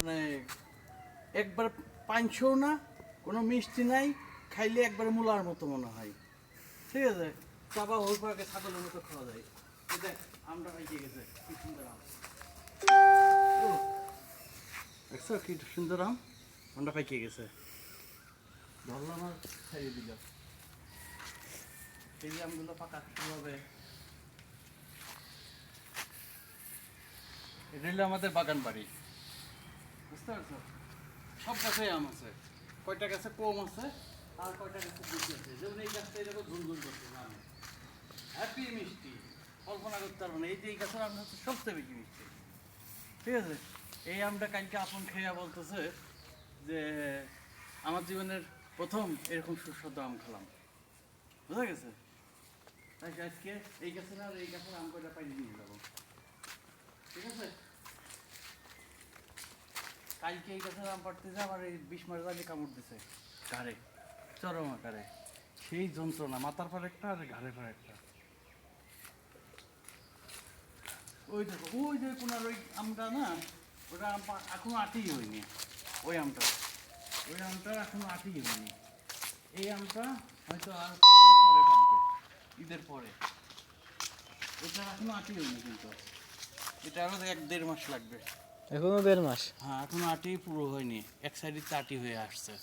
মানে একবার পাঞ্চও না, কোনো মিষ্টি নাই, খাইলে একবার মূলার মতো মনে হয়। ঠিক আছে, চাবা ওর পাকে ছাগলের মতো খাওয়া যায়। এটা আমরা পাইকে গেছে, কি সুন্দর আম। দেখছো কি সুন্দর আম, আমরা পাইকে গেছে। ধরলাম আর ছাড়িয়ে দিল। এই আমগুলো পাকা শুরু হবে। এটা হলো আমাদের বাগান বাড়ি, বুঝতে পারছো? সব গাছে আম আছে, কয়টা গাছে কম আছে আর কয়টা গাছে বেশি আছে। যেমন এই গাছটা এরকম ঝুলঝুল করছে আম, হ্যাপি মিষ্টি, কল্পনা করতে পারবো না। এই যে এই গাছের আম হচ্ছে সবচেয়ে বেশি মিষ্টি। ঠিক আছে, এই আমটা কালকে আপন খেয়া বলতেছে যে আমার জীবনের প্রথম এরকম সুস্বাদু আম খেলাম, বুঝা গেছে? তাই আজকে এই গাছের আর এই গাছের আম কয়টা পাইলে নিয়ে যাবো। ঠিক আছে, কালকে এই গাছের আম পাড়তেছে, আমার এই 20 মাস আগে কামড় দিছে ঘাড়ে, চরম আকারে। সেই যন্ত্রণা, মাথার পর একটা আর ঘাড়ের পর একটা। ওই দেখো ওই যে কোনার ওই আমটা না, ওটা এখনো আটেই হয়নি। ওই আমটা এখনো আটেই হয়নি। এই আমটা হয়তো আর কয়েকদিন পরে পাকবে, ঈদের পরে। এটা এখনো আটেই হয়নি, কিন্তু এটা আরো 1-1.5 মাস লাগবে। এখনো 1.5 মাস? হ্যাঁ, এখনো আটি পুরো হয়নি, এক সাইডে আটি হয়ে আসছে।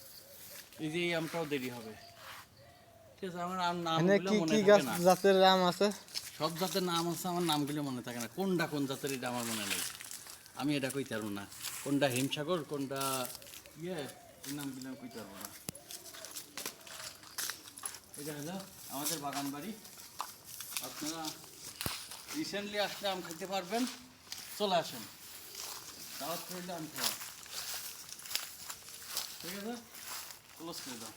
এই যে এই আমটাও দেরি হবে। ঠিক আছে, আমার নামগুলো কি মনে কি থাকে গাছ না। জাতের আম আছে? সব জাতের নাম আছে, আমার নামগুলো মনে থাকে না। কোনটা কোন জাতের এটা আমার মনে নেই, আমি এটা কইতে পারবো না। কোনটা হিমসাগর, কোনটা এই নামগুলো আমি কইতে পারবো না। এটা হলো আমাদের বাগান বাড়ি। আপনারা রিসেন্টলি আসলে আম খাইতে পারবেন, চলে আসেন, দাওয়াত করলে আম খাওয়া। ঠিক আছে, ক্লোজ করে দাও।